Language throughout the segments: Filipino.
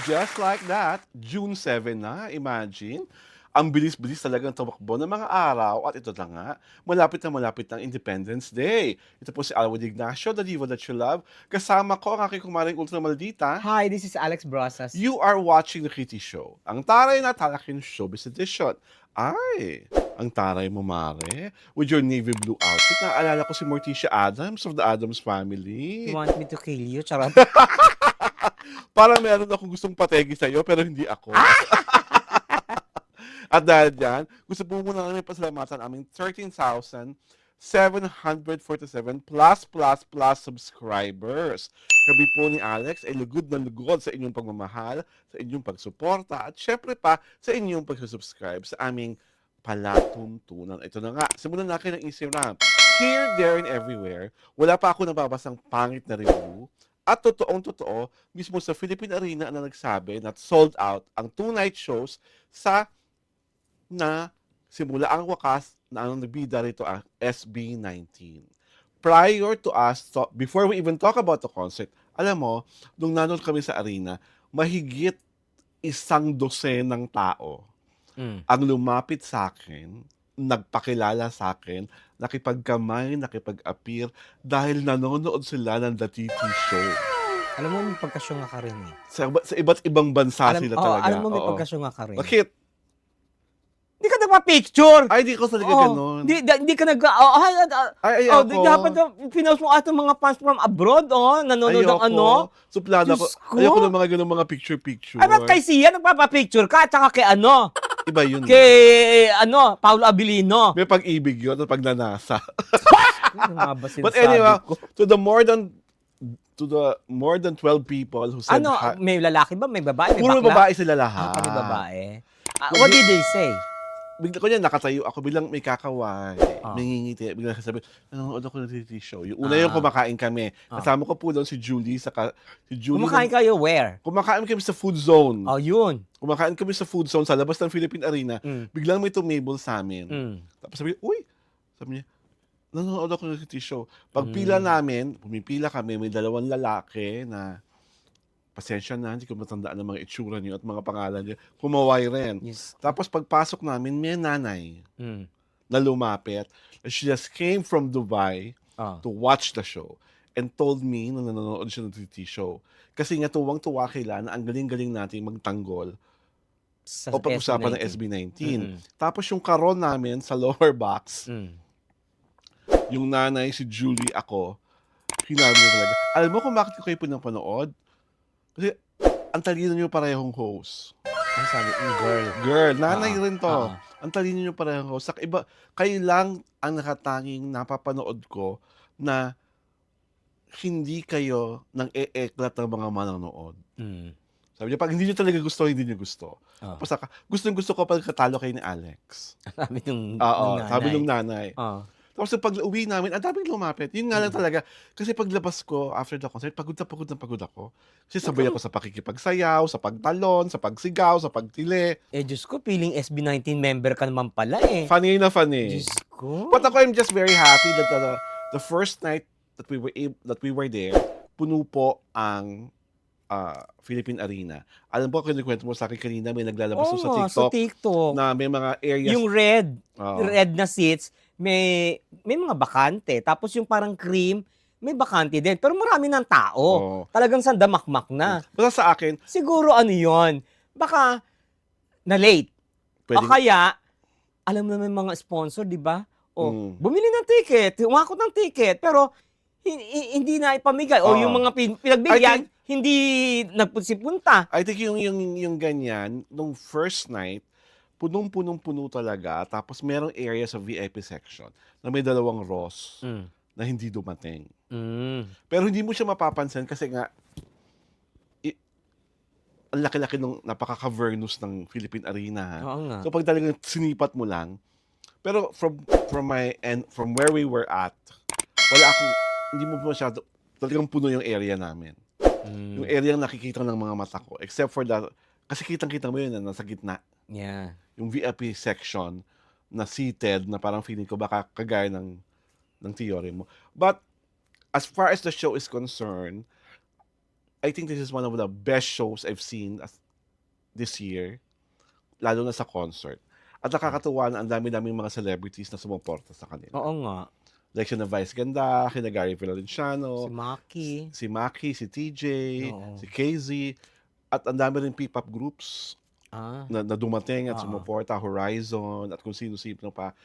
just like that, June 7 na, imagine. Ang bilis-bilis talagang tumakbo ng mga araw at ito na nga, malapit ng Independence Day. Ito po si Alwin Ignacio, the diva that you love. Kasama ko ang aking kumaring ultra maldita. Hi, this is Alex Brosas. You are watching The Kitty Show, ang taray na talaking showbiz edition. Ay, ang taray mo, Mare, with your navy blue outfit. Naalala ko si Morticia Adams of the Adams Family. You want me to kill you? Charot. Parang meron akong gustong pategi sa'yo, pero hindi ako. At dahil dyan, gusto po muna namin pasalamatan aming 13,747 plus subscribers. Kami po ni Alex ay lugod na lugod sa inyong pagmamahal, sa inyong pagsuporta, at syempre pa sa inyong pagsusubscribe sa aming palatuntunan. Ito na nga, simulan natin ng Instagram. Here, there, and everywhere, wala pa ako nababasang pangit na review. At totoong-totoo, mismo sa Philippine Arena na nagsabi na sold out ang 2-night shows sa na simula ang wakas na ang nagbida rito ang SB19. Prior to us, before we even talk about the concert, alam mo, nung nanood kami sa arena, mahigit 100 ng tao ang lumapit sa akin, nagpakilala sa akin, nakipagkamay, nakipag-appear, dahil nanonood sila ng The TT Show. Alam mo, may pagkasyunga ka rin eh. Sa iba't ibang bansa sila talaga. Alam mo, may Oo. pagkasyunga ka rin. Bakit? Hindi ka nagpa-picture! Ay, di ko talaga ganun. Hindi ka Ay, ako. dapat pinost mo atong mga fans from abroad, nanonood ng ano. Suplada ko. Diyos ko. Ayoko ng mga ganung mga picture-picture. Ay, ba't kay Sia nagpapa-picture ka? At saka kay ano? Iba yun. Kay, Paulo Abilino. May pag-ibig yun at pagnanasa. Ano ba But sinasabi anyway, ko? to the more than 12 people who said May lalaki ba? May babae? May puro bakla? babae sila lahat. Kami babae. What did they say? Bigla ko niya nakatayo ako bilang may kakaway, Ah. may ngingiti, bigla sabi, nanonood ako ng TV show. Yung una yung kumakain kami. Kasama ko po doon si Julie, si Julie. Kumakain kayo where? Kumakain kami sa food zone. Oh, yun. Kumakain kami sa food zone sa labas ng Philippine Arena. Biglang may tumable sa amin. Tapos sabi niya, nanonood ako ng TV show. Pagpila namin, pumipila kami, may 2 lalaki na pasensya na, hindi ko matandaan ang mga itsura niyo at mga pangalan niyo. Kumaway rin. Yes. Tapos pagpasok namin, may nanay na lumapit. She just came from Dubai to watch the show and told me na nanonood siya ng TT show. Kasi nga tuwang-tuwa kila na ang galing-galing natin magtanggol Sa o pag-usapan ng SB19. SB19. Tapos yung karon namin sa lower box, yung nanay, si Julie, ako, hinabi niya talaga. Alam mo kung bakit ko kayo pinapanood? Kasi ang talino niyo parehong host. Ang sabi, girl. Girl, nanay rin to. Oo. Ang talino niyo parehong host. Iba, kayo lang ang nakatanging napapanood ko na hindi kayo nang e-eklat ng mga manonood. Sabi niya, pag hindi niyo talaga gusto, hindi niyo gusto. Tapos gusto ko pagkatalo kayo ni Alex. Sabi nung Sabi nung nanay. Tapos pag uwi namin, ang daming lumapit. Yun nga lang talaga. Kasi paglabas ko, after the concert, pagod ako. Kasi sabay ako sa pakikipagsayaw, sa pagtalon, sa pagsigaw, sa pagtili. Diyos ko, feeling SB19 member ka naman pala eh. Funny na funny. Diyos ko. But ako, I'm just very happy that the first night that we were there, puno po ang Philippine Arena. Alam po, kinikwento mo sa akin kanina, may naglalabas sa TikTok na may mga areas. Yung red na seats, may mga bakante. Tapos yung parang cream, may bakante din. Pero marami ng tao. Talagang sandamakmak na. Basta sa akin, Siguro ano yon, baka na-late. O kaya, alam mo naman mga sponsor, di ba? Bumili ng ticket, umakot ng ticket, pero hindi na ipamigay. O yung mga pinagbigyan, hindi nagpunta. I think yung ganyan, nung first night, punong-punong-puno talaga. Tapos merong area sa VIP section na may 2 rows na hindi dumating. Pero hindi mo siya mapapansin kasi nga ang laki-laki ng napaka-cavernous ng Philippine Arena. Oo nga. So pag talagang sinipat mo lang, pero from my end, from where we were at, hindi mo masyado, talagang puno yung area namin. Yung area yung nakikita ng mga mata ko. Except for that, kasi kitang-kita mo yun na nasa gitna. Yeah. Yung VIP section na seated na parang feeling ko baka kagaya ng theory mo. But as far as the show is concerned, I think this is one of the best shows I've seen this year, lalo na sa concert. At nakakatuwa na ang dami-daming mga celebrities na sumuporta sa kanila. Oo nga. Like sina Vice Ganda, kina Gary Valenciano, Si Maki. si Maki, si TJ, Oo. si KZ, at ang dami rin P-pop groups na dumating at Oo. sumuporta, Horizon, at kung sino-sino pa.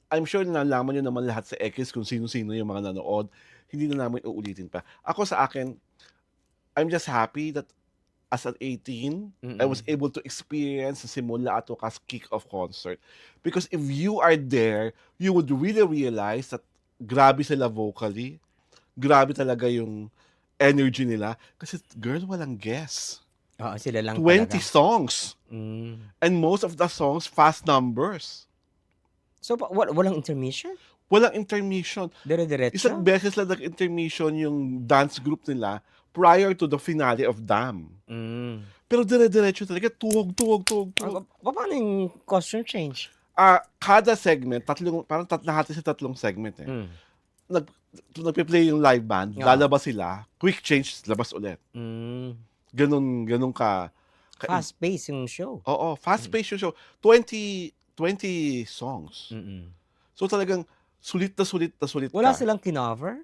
I'm sure nalaman nyo naman lahat sa X kung sino-sino yung mga nanood. Hindi na namin uulitin pa. Ako sa akin, I'm just happy that as an 18, I was able to experience sa simula at wakas kick-off concert. Because if you are there, you would really realize that grabe sila vocally. Grabe talaga yung energy nila. Kasi, girl, walang guess. Oo, sila lang 20 talaga. songs. And most of the songs, fast numbers. So, walang intermission? Walang intermission. Dire-diretso? Isang beses lang nag-intermission yung dance group nila prior to the finale of Damn. Pero dire-diretso talaga, tuhog. Paano yung costume change? Kada segment, parang nahati sa tatlong segment eh. Nagpe-play yung live band, lalabas sila, quick change, labas ulit. Ganun ka. Fast-paced yung show. Oo, fast-paced yung show. 20 songs. So talagang sulit na sulit ka. Wala silang kinover?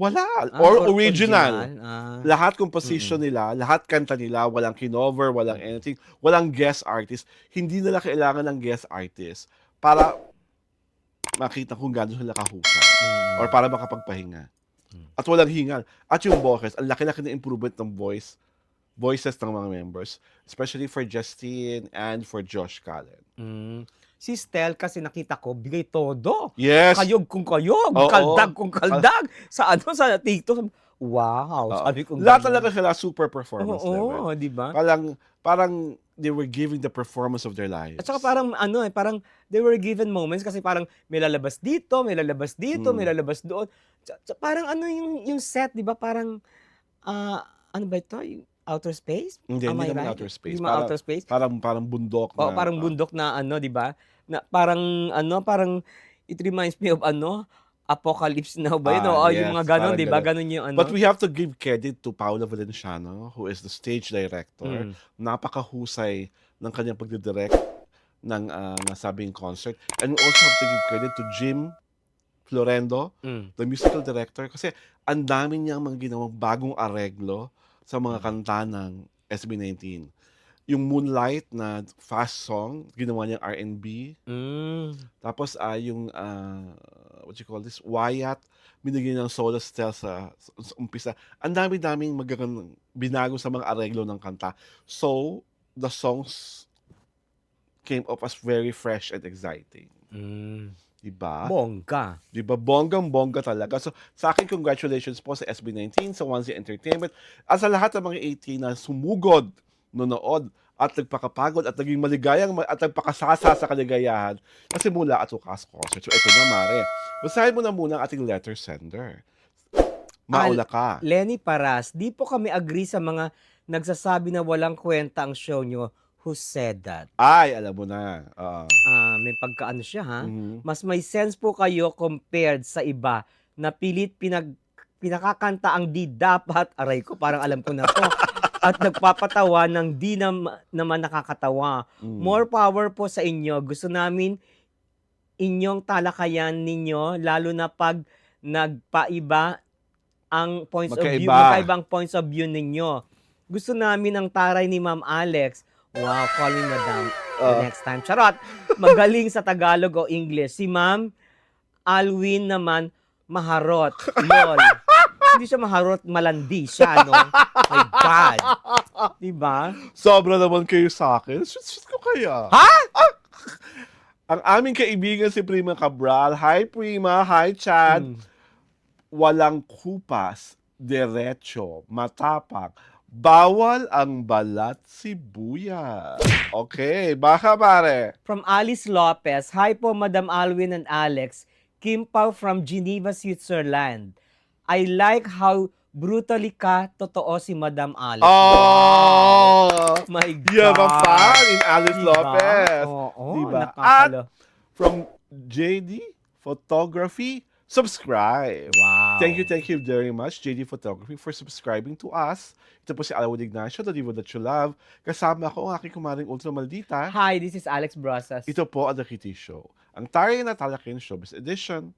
Wala. Or original. original. Lahat composition nila, lahat kanta nila, walang kinover, walang anything, walang guest artist. Hindi nila kailangan ng guest artist para makita kung gaano sila kahusay or para makapagpahinga. At walang hingal. At yung boses, ang laki-laki na improvement ng voices ng mga members, especially for Justine and for Josh Callen. Si Stel kasi nakita ko, bigay todo. Yes. Kayog kung kayog, Oo. kaldag kung kaldag. Sa TikTok. Wow, sabi ko. Lahat talaga sila super performance level. Oo, di ba? Parang they were giving the performance of their lives. At saka parang parang they were given moments kasi parang may lalabas dito, may lalabas dito, may lalabas doon. Parang yung set, di ba? Parang ano ba ito? Yung outer space? Hindi Am I naman right? outer space. Hindi naman outer space. Parang bundok na. Oo, parang bundok na di ba? Na parang it reminds me of Apocalypse Now ba yun? Yung mga ganon, di ba? Ganon yung But we have to give credit to Paula Valenciano, who is the stage director. Napakahusay ng kanyang pagdidirect ng nasabing concert. And we also have to give credit to Jim Florendo, the musical director, kasi ang dami niyang mga ginawang bagong areglo sa mga kanta ng SB19. Yung Moonlight na fast song, ginawa niyang R&B. Tapos yung, what you call this, Wyatt, binigyan ng solo style sa umpisa. Ang dami-daming binago sa mga areglo ng kanta. So, the songs came up as very fresh and exciting. Diba? Bongga. Diba? Bonggang-bongga talaga. So, sa akin, congratulations po sa SB19, sa Onesie Entertainment, at sa lahat ng mga 18 na sumugod, nonood, at nagpakapagod, at naging maligayang, at nagpakasasa sa kaligayahan na simula at wakas concert. So, ito na, Mare. Basahin mo na muna ang ating letter sender. Maula ka. Lenny Paras, di po kami agree sa mga nagsasabi na walang kwenta ang show nyo. Who said that? Ay, alam mo na. May pagkaano siya, ha? Mas may sense po kayo compared sa iba na pilit pinakakanta ang di dapat. Aray ko, parang alam ko na to. At nagpapatawa ng di naman nakakatawa. More power po sa inyo. Gusto namin inyong talakayan ninyo, lalo na pag nagpaiba ang points of view, magkaibang points of view ninyo. Gusto namin ang taray ni Ma'am Alex. Wow, call me madam the next time. Charot! Magaling sa Tagalog o English. Si Ma'am Alwin naman, maharot. Lol. Hindi siya maharot, malandi siya, no? My God. Diba? Sobra naman kayo sa akin. Shoot ko kaya. Ha? Ang aming kaibigan si Prima Cabral. Hi, Prima. Hi, Chad. Walang kupas, diretso, matapang. Bawal ang balat sibuyas. Okay, baka pare. From Alice Lopez, hi po Madam Alwin and Alex. Kim Pao from Geneva, Switzerland. I like how brutally totoo si Madam Alex. Oh! My God. You have a fan in Alice Diba? Lopez. Oo, Diba? nakakalo. At from JD Photography, subscribe. Wow. Thank you very much, JD Photography, for subscribing to us. Ito po si Alwin Ignacio, the Divo that you love. Kasama ko ang aking kumaring ultra maldita. Hi, this is Alex Brasas. Ito po ang The Kitty Show, ang taray na talaking showbiz edition